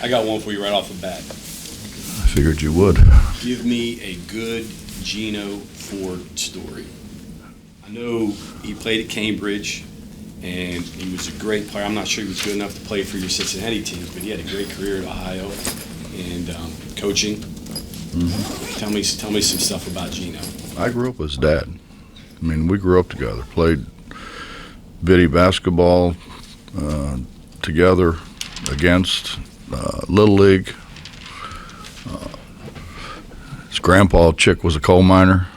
I got one for you right off the bat. I figured you would. Give me a good Geno Ford story. I know he played at Cambridge, and he was a great player. I'm not sure he was good enough to play for your Cincinnati teams, but he had a great career at Ohio and coaching. Mm-hmm. Tell me some stuff about Geno. I grew up with his dad. I mean, we grew up together, played bitty basketball together against Little League. His grandpa, Chick, was a coal miner.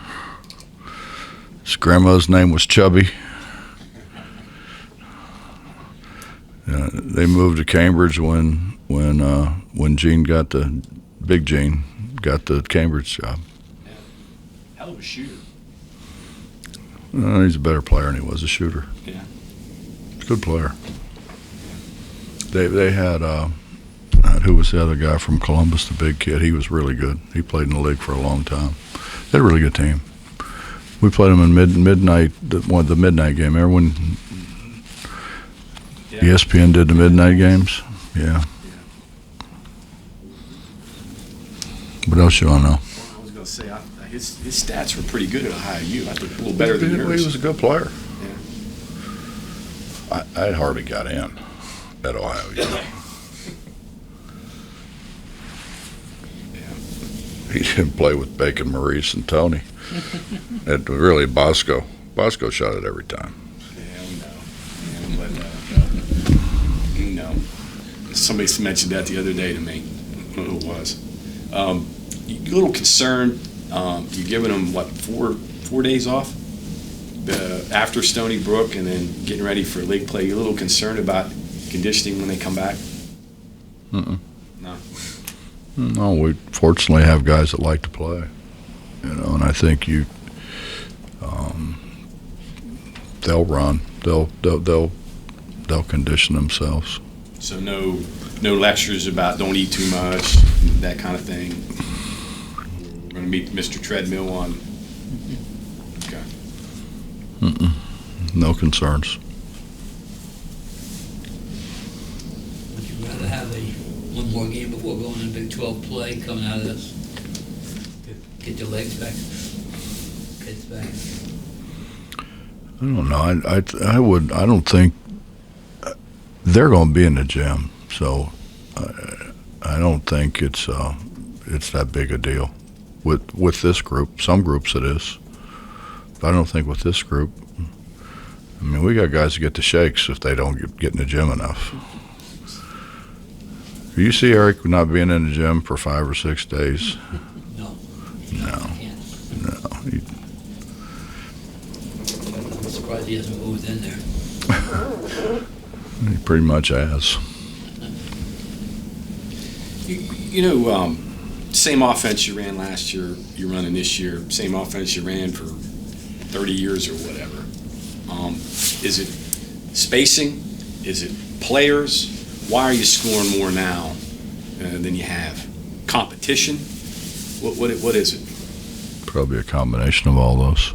His grandma's name was Chubby. They moved to Cambridge when Gene got the Big Gene got the Cambridge job. Yeah. Hell of a shooter. He's a better player than he was a shooter. Yeah. Good player. They had who was the other guy from Columbus, the big kid? He was really good. He played in the league for a long time. They had a really good team. We played them in midnight, the midnight game. Everyone, yeah. ESPN did the midnight games. Yeah. What else you want to know? I was going to say, his stats were pretty good at Ohio U. I think a little better than yours. He was a good player. Yeah. I hardly got in at Ohio U. He didn't play with Bacon, Maurice, and Tony. And really, Bosco shot it every time. Yeah, we know. You know. Somebody mentioned that the other day to me. I don't know who it was. You're a little concerned. You're giving them, what, four days off after Stony Brook and then getting ready for league play. You're a little concerned about conditioning when they come back? Mm-mm. No? No, we fortunately have guys that like to play, and I think they'll run, they'll condition themselves. So no lectures about don't eat too much, that kind of thing. We're going to meet Mr. Treadmill on. Okay. Mm-mm. No concerns. Would you rather have one more game before going to Big 12 play coming out of this? Get your legs back, kids back. I don't know. I don't think they're going to be in the gym, so I don't think it's that big a deal with this group. Some groups it is, but I don't think with this group. I mean, we got guys that get the shakes if they don't get in the gym enough. You see Eric not being in the gym for 5 or 6 days? No. I'm surprised he hasn't moved in there. He pretty much has. Same offense you ran last year, you're running this year. Same offense you ran for 30 years or whatever. Is it spacing? Is it players? Why are you scoring more now than you have? Competition? What is it? Probably a combination of all those.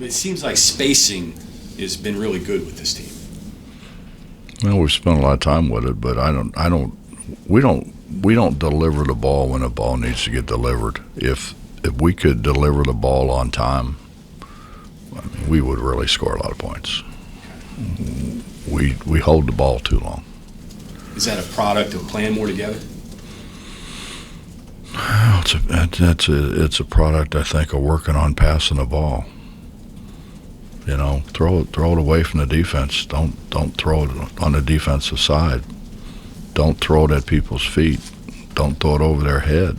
It seems like spacing has been really good with this team. Well, we've spent a lot of time with it, but we don't deliver the ball when the ball needs to get delivered. If we could deliver the ball on time, I mean, we would really score a lot of points. We hold the ball too long. Is that a product of playing more together? It's a product, I think, of working on passing the ball. Throw it away from the defense. Don't throw it on the defensive side. Don't throw it at people's feet. Don't throw it over their head.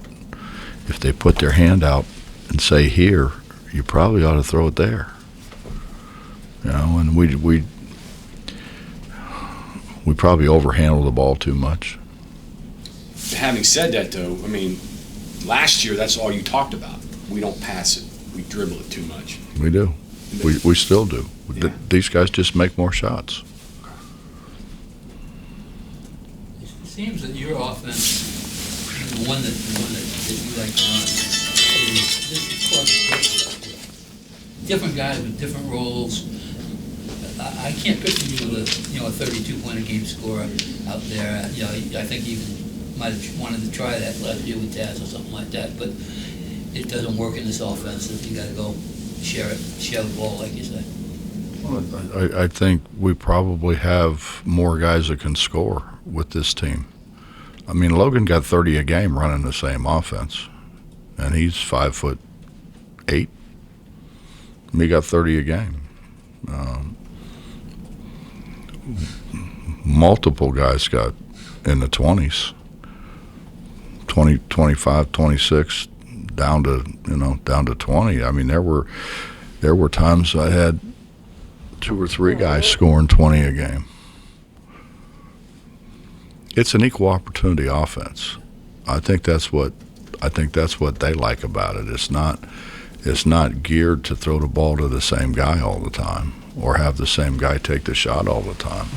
If they put their hand out and say here, you probably ought to throw it there. And we probably overhandle the ball too much. Having said that, though, I mean, last year that's all you talked about. We don't pass it. We dribble it too much. We do. We still do. Yeah. These guys just make more shots. It seems that your offense, the one that you like to run, is different guys with different roles. I can't picture you with a 32-point a game scorer out there. I think you might have wanted to try that last year with Taz or something like that, but it doesn't work in this offense. If you got to go share the ball, like you say. Well, I think we probably have more guys that can score with this team. I mean, Logan got 30 a game running the same offense, and he's 5'8". He got 30 a game. Multiple guys got in the 20s, 20, 25, 26, down to 20. I mean, there were times I had 2 or 3 guys scoring 20 a game. It's an equal opportunity offense. I think that's what they like about it. It's not geared to throw the ball to the same guy all the time or have the same guy take the shot all the time.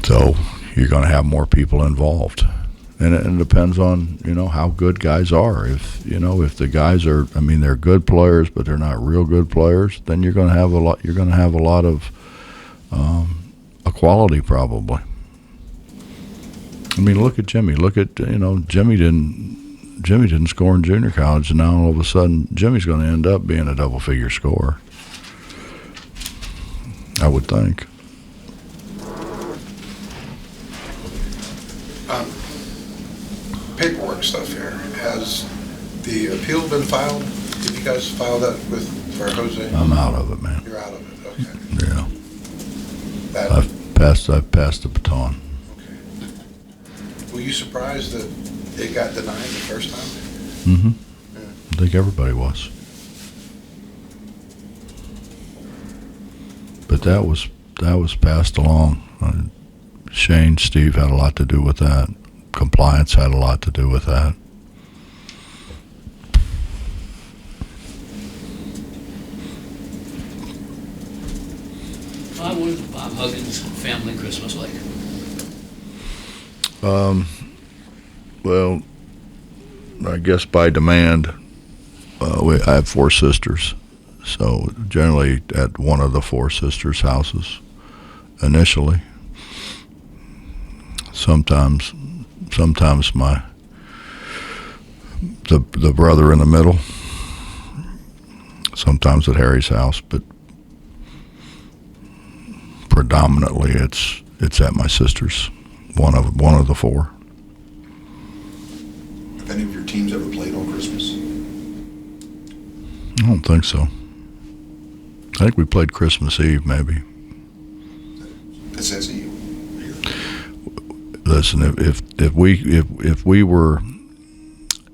So you're going to have more people involved. And it depends on, how good guys are. If the guys are, they're good players, but they're not real good players, then you're going to have a lot of equality probably. Look at Jimmy. Jimmy didn't score in junior college, and now all of a sudden Jimmy's going to end up being a double-figure scorer, I would think. Paperwork stuff here. Has the appeal been filed? Did you guys file that for Jose? I'm out of it, man. You're out of it. Okay. Yeah. That, I've passed the baton. okay. Were you surprised that it got denied the first time? Mm-hmm. Yeah. I think everybody was. But that was passed along. Shane, Steve had a lot to do with that. Compliance had a lot to do with that. Bob, what is Bob Huggins' family Christmas like? Well, I guess by demand, I have 4 sisters. So generally at one of the 4 sisters' houses initially. Sometimes the brother in the middle. Sometimes at Harry's house, but predominantly it's at my sister's. One of the 4. Have any of your teams ever played on Christmas? I don't think so. I think we played Christmas Eve, maybe. It says you. Listen,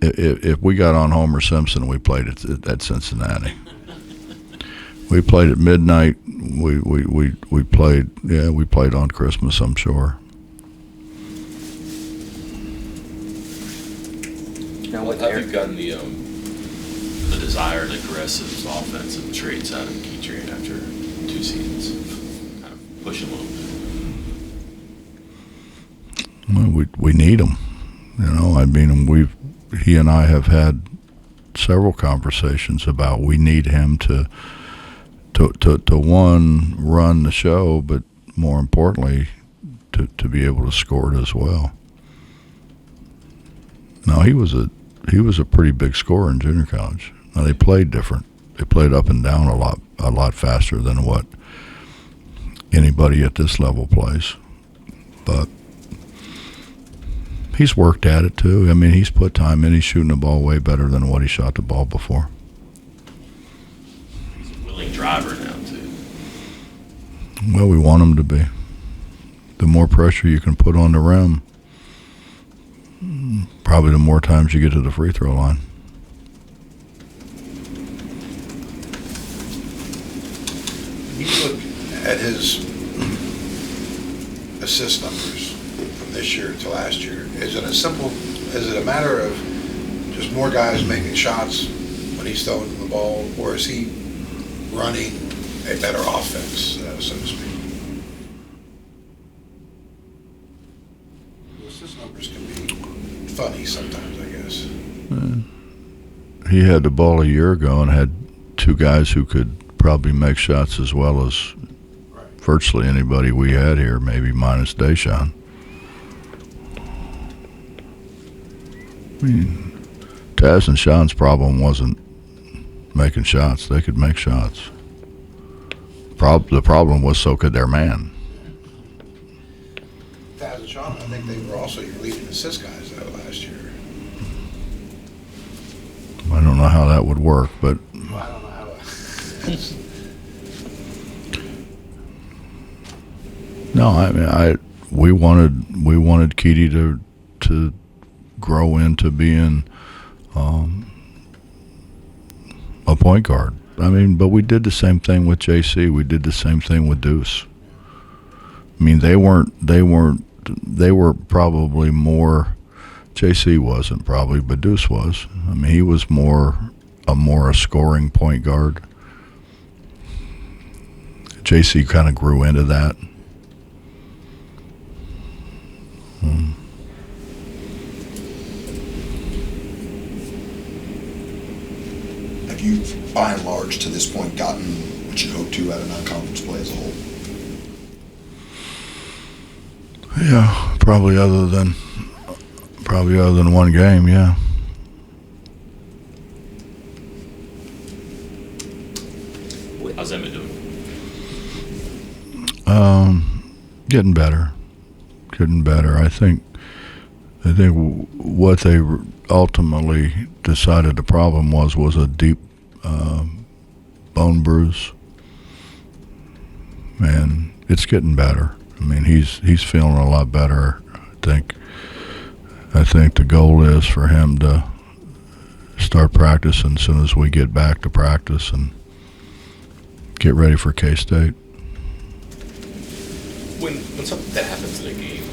if we got on Homer Simpson, we played at Cincinnati. We played at midnight. We played on Christmas, I'm sure. Now, How have you gotten the desired aggressive offensive traits out of Keytrade after 2 seasons? Kind of push him a little bit. Well, we need him. He and I have had several conversations about we need him to one, run the show, but more importantly, to be able to score it as well. Now he was a pretty big scorer in junior college. Now they played different. They played up and down a lot faster than what anybody at this level plays. But he's worked at it too. He's put time in. He's shooting the ball way better than what he shot the ball before. He's a willing driver now, too. Well, we want him to be. The more pressure you can put on the rim, probably the more times you get to the free throw line. When you look at his assist numbers from this year to last year, is it a matter of just more guys making shots when he's throwing the ball, or is he running a better offense, so to speak? The assist numbers can be funny sometimes, I guess. He had the ball a year ago and had 2 guys who could probably make shots as well as virtually anybody we had here, maybe minus Deshaun. I mean, Taz and Sean's problem wasn't making shots. They could make shots. The problem was so could their man. Taz and Sean, I think they were also your leading assist guys though last year. I don't know how that would work, but Well, I don't know how. no, I mean, we wanted Keedy to grow into being a point guard. I mean, but we did the same thing with JC. We did the same thing with Deuce. I mean, they were probably more. JC wasn't probably, but Deuce was. I mean, he was more a scoring point guard. JC kind of grew into that. Have you, by and large, to this point, gotten what you hoped to out of non-conference play as a whole? Yeah, probably other than one game, yeah. How's Emmett doing? Getting better. I think what they ultimately decided the problem was a deep bone bruise, and it's getting better. I mean, he's feeling a lot better. I think the goal is for him to start practicing as soon as we get back to practice and get ready for K-State. When something that happens in a game,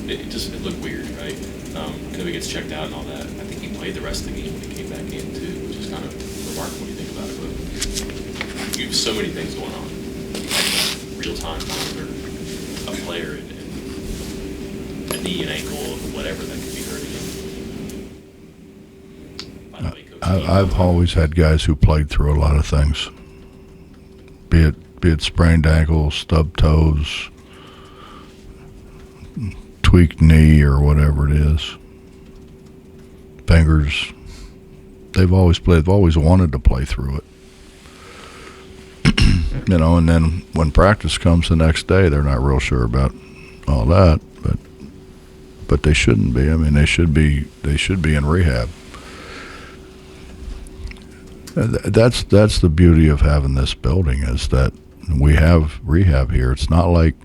it looked weird, right? Because he gets checked out and all that. I think he played the rest of the game when he came back in too, which is kind of remarkable when you think about it. But you have so many things going on. You have real time monitor a player and a knee and ankle, whatever that could be hurting him. By the way, Coach, I've always had guys who played through a lot of things, be it sprained ankles, stubbed toes, tweaked knee, or whatever it is. Fingers. They've always wanted to play through it. And then when practice comes the next day, they're not real sure about all that, but they shouldn't be. I mean, they should be in rehab. That's the beauty of having this building, is that we have rehab here. It's not like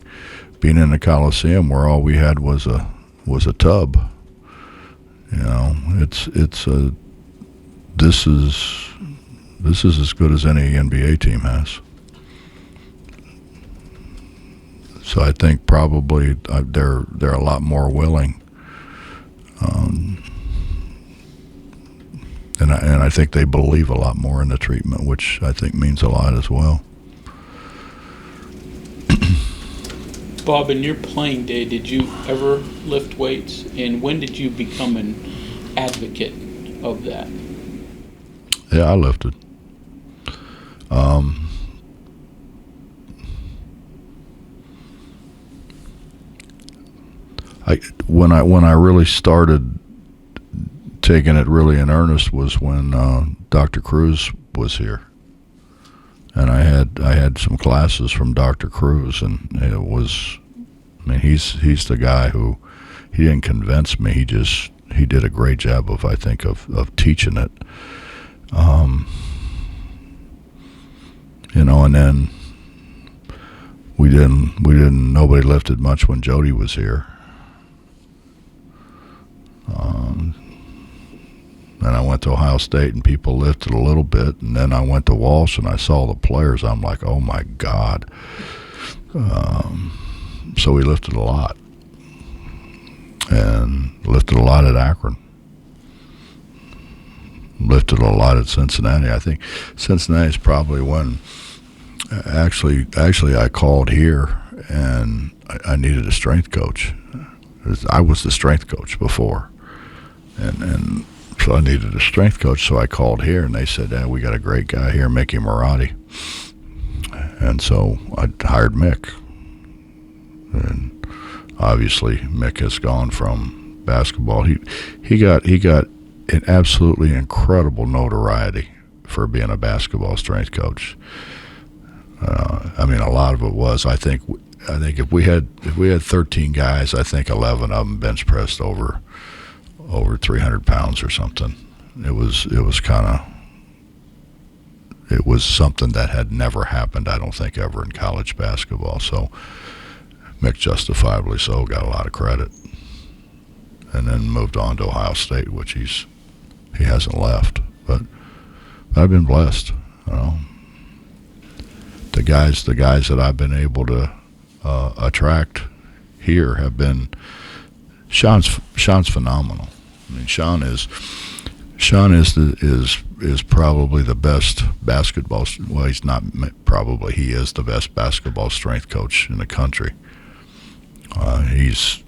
being in the Coliseum where all we had was a tub. This is as good as any NBA team has. So I think probably they're a lot more willing, and I think they believe a lot more in the treatment, which I think means a lot as well. Bob, in your playing day, did you ever lift weights, and when did you become an advocate of that? Yeah, I lifted. When I really started taking it really in earnest was when Dr. Cruz was here, and I had some classes from Dr. Cruz, and it was, I mean, he's the guy who, he didn't convince me. He did a great job of teaching it. And then nobody lifted much when Jody was here. And I went to Ohio State and people lifted a little bit, and then I went to Walsh and I saw the players. I'm like, oh my God. So we lifted a lot, and lifted a lot at Akron. Lifted a lot at Cincinnati. I think Cincinnati's probably when actually I called here and I needed a strength coach. I was the strength coach before, and so I needed a strength coach. So I called here and they said, we got a great guy here, Mickey Marotti. And so I hired Mick. And obviously Mick has gone from basketball. He got an absolutely incredible notoriety for being a basketball strength coach. I mean, a lot of it was, I think if we had 13 guys, I think 11 of them bench pressed over 300 pounds or something. It was something that had never happened, I don't think, ever in college basketball. So Mick, justifiably so, got a lot of credit, and then moved on to Ohio State, which he hasn't left. But I've been blessed. You know, the guys that I've been able to attract here have been. Sean's phenomenal. I mean, Sean is probably the best basketball. Well, he's not probably. He is the best basketball strength coach in the country. He's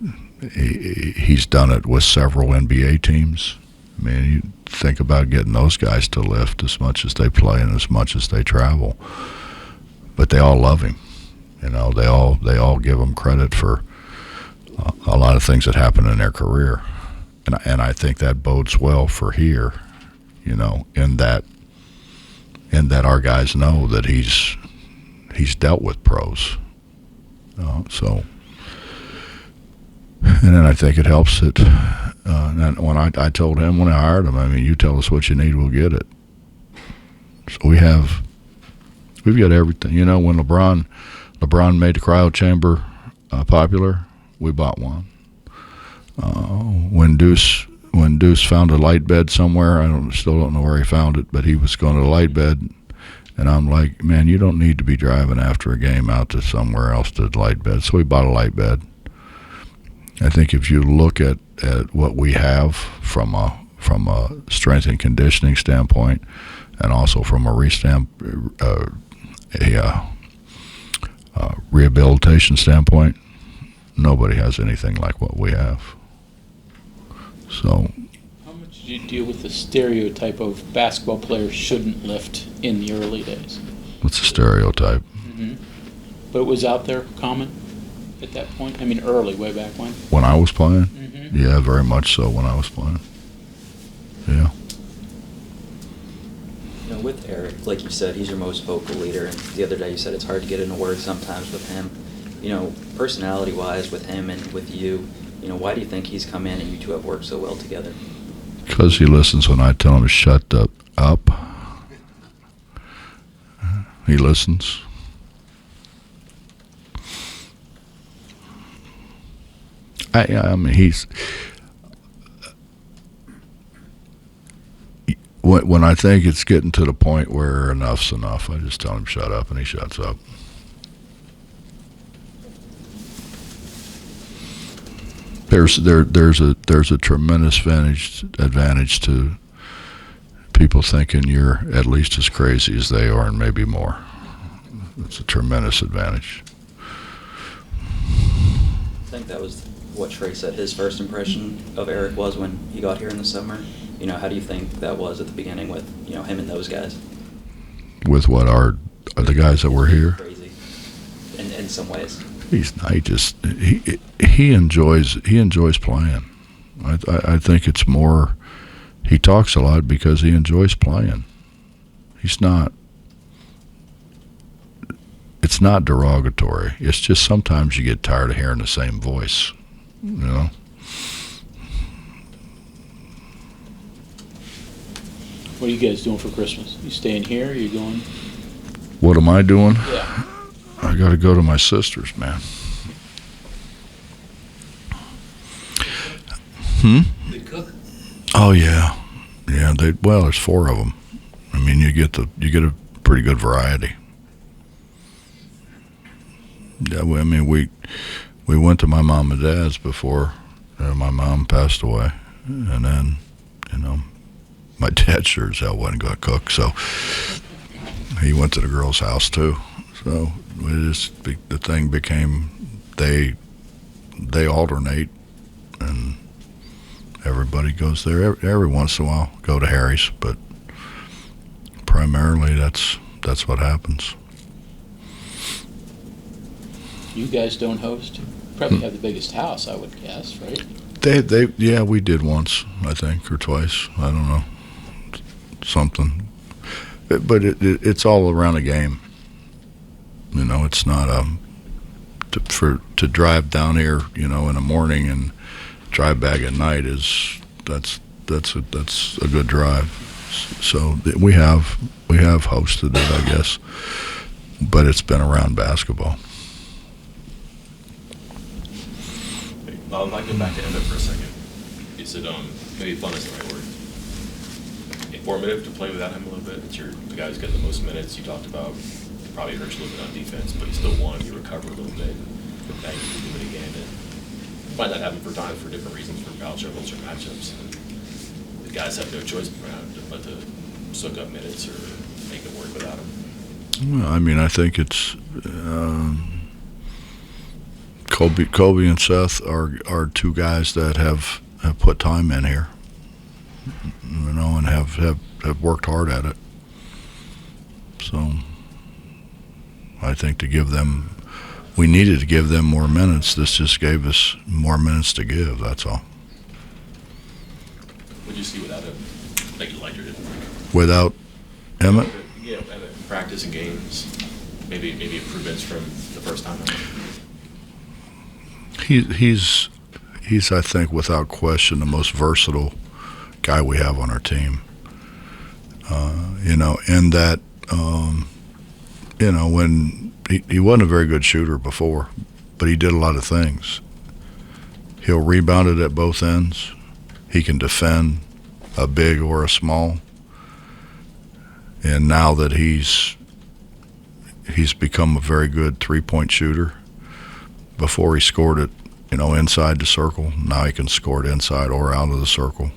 done it with several NBA teams. I mean, you think about getting those guys to lift as much as they play and as much as they travel. But they all love him. You know, they all give him credit for a lot of things that happen in their career, and I think that bodes well for here. You know, in that our guys know that he's dealt with pros. So, and then I think it helps that. And when I told him when I hired him, I mean, you tell us what you need, we'll get it. So we've got everything. You know, when LeBron made the cryo chamber popular, we bought one. When Deuce found a light bed somewhere, still don't know where he found it, but he was going to the light bed, and I'm like, man, you don't need to be driving after a game out to somewhere else to the light bed. So we bought a light bed. I think if you look at what we have from a strength and conditioning standpoint, and also from a rehabilitation standpoint, nobody has anything like what we have. So, How much did you deal with the stereotype of basketball players shouldn't lift in the early days? it's a stereotype. Mm-hmm. But it was out there common at that point? I mean, early, way back when? When I was playing, Mm-hmm. yeah, very much so. When I was playing, yeah. You know, with Eric, like you said, he's your most vocal leader, and the other day you said it's hard to get into words sometimes with him. You know, personality-wise with him and with you, you know, why do you think he's come in and you two have worked so well together? Because he listens when I tell him to shut up. He listens. I mean, he's. When I think it's getting to the point where enough's enough, I just tell him shut up, and he shuts up. There's a tremendous advantage to people thinking you're at least as crazy as they are, and maybe more. It's a tremendous advantage. I think that was what Trey said his first impression of Eric was when he got here in the summer. You know, how do you think that was at the beginning with, you know, him and those guys? With what are the guys that were here? Crazy, in some ways. He enjoys playing. I think it's more. He talks a lot because he enjoys playing. He's not. It's not derogatory. It's just sometimes you get tired of hearing the same voice. You know. What are you guys doing for Christmas? You staying here? Or you going? What am I doing? Yeah. I got to go to my sister's, man. Good cook. Oh yeah. There's 4 of them. I mean, you get a pretty good variety. Yeah, I mean, we went to my mom and dad's before my mom passed away, and then, you know, my dad sure as hell wasn't going to cook, so he went to the girl's house too. So the thing became they alternate, and everybody goes there every once in a while. Go to Harry's, but primarily that's what happens. You guys don't host? Probably have the biggest house, I would guess, right? Yeah, we did once, I think, or twice. I don't know, something. But it's all around a game. You know, it's not to drive down here, you know, in the morning and drive back at night that's a good drive. So we have hosted it, I guess, but it's been around basketball. If I go back to Emmett for a second, you said maybe fun is the right word. Informative to play without him a little bit. It's the guy who's getting the most minutes. You talked about probably hurts a little bit on defense, but he still won. You recover a little bit. Now you can do it again. And you might not happen for times for different reasons, for foul troubles or matchups. And the guys have no choice but to soak up minutes or make it work without him. Well, I mean, I think it's Kobe and Seth are two guys that have put time in here, you know, and have worked hard at it. So I think we needed to give them more minutes. This just gave us more minutes to give, that's all. What'd you see without him that you liked or didn't like? Without Emmett? Yeah, Emmett. Practice and games. Maybe improvements from the first time. He's I think, without question, the most versatile guy we have on our team. You know, in that, you know, when he wasn't a very good shooter before, but he did a lot of things. He'll rebound it at both ends. He can defend a big or a small. And now that he's become a very good three-point shooter. Before he scored it, you know, inside the circle. Now he can score it inside or out of the circle.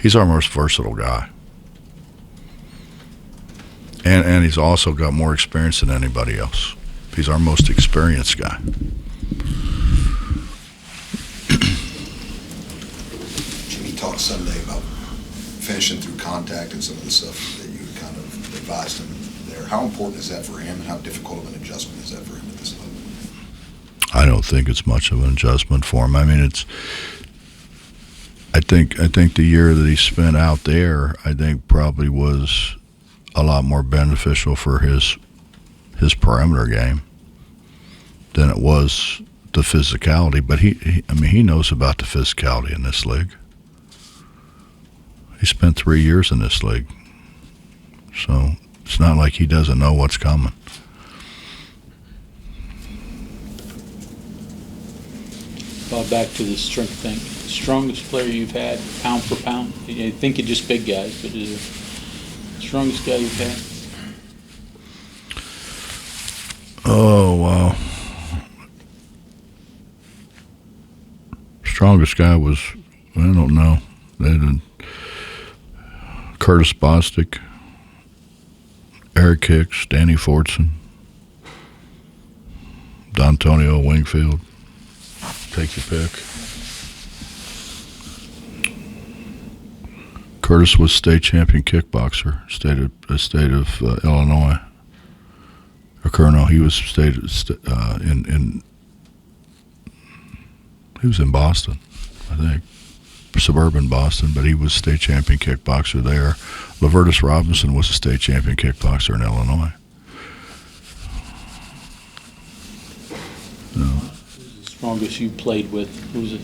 He's our most versatile guy. And he's also got more experience than anybody else. He's our most experienced guy. Jimmy talked Sunday about finishing through contact and some of the stuff that you kind of advised him there. How important is that for him, and how difficult of an adjustment is that for him at this level? I don't think it's much of an adjustment for him. I mean, I think the year that he spent out there, I think probably was a lot more beneficial for his perimeter game than it was the physicality. But he knows about the physicality in this league. He spent 3 years in this league, so it's not like he doesn't know what's coming. Back to the strength thing. Strongest player you've had, pound for pound? I think it's just big guys, but is the strongest guy you've had? Oh, wow. Strongest guy was, I don't know. They had Curtis Bostic, Eric Hicks, Danny Fortson, D'Antonio Wingfield. Take your pick. Curtis was state champion kickboxer, state of Illinois. Or Colonel, he was he was in Boston, I think, suburban Boston, but he was state champion kickboxer there. Lavertus Robinson was a state champion kickboxer in Illinois. No. Who's the strongest you played with? Who's it?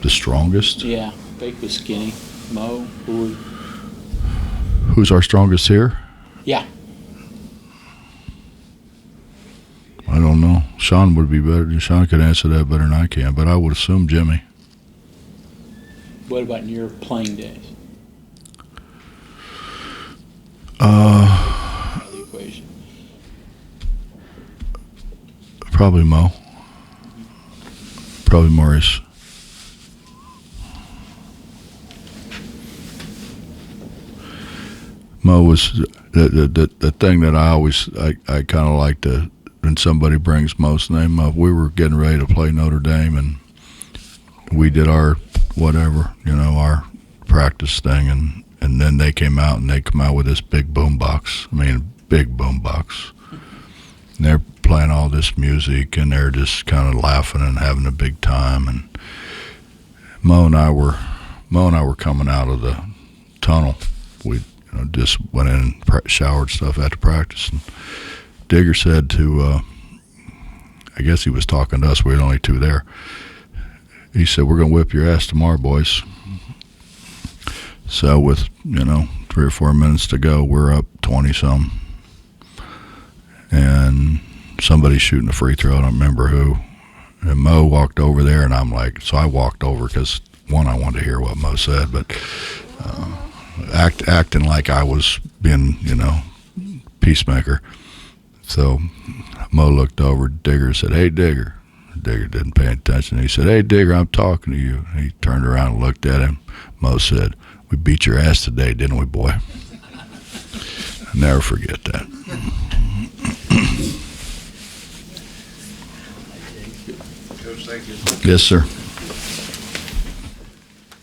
The strongest? Yeah, Bake was skinny. Mo, Who's our strongest here? Yeah. I don't know. Sean would be better. Sean could answer that better than I can, but I would assume Jimmy. What about in your playing days? Out of the equation. Probably Mo. Probably Maurice. Mo was the thing that I kind of like to, when somebody brings Mo's name up. We were getting ready to play Notre Dame, and we did our whatever, our practice thing, and then they came out, and they come out with this big boom box. I mean, big boom box. And playing all this music, and they're just kind of laughing and having a big time. And Mo and I were coming out of the tunnel. We just went in and showered stuff after practice. And Digger said to, I guess he was talking to us. We were the only two there. He said, "We're going to whip your ass tomorrow, boys." So with 3 or 4 minutes to go, we're up 20-some, and somebody's shooting a free throw. I don't remember who. And Mo walked over there, and I'm like, so I walked over because one, I wanted to hear what Mo said, but acting like I was being, peacemaker. So Mo looked over at Digger and said, "Hey, Digger." Digger didn't pay attention. He said, "Hey, Digger, I'm talking to you." He turned around and looked at him. Mo said, "We beat your ass today, didn't we, boy?" I'll never forget that. Coach, thank you. Yes, sir.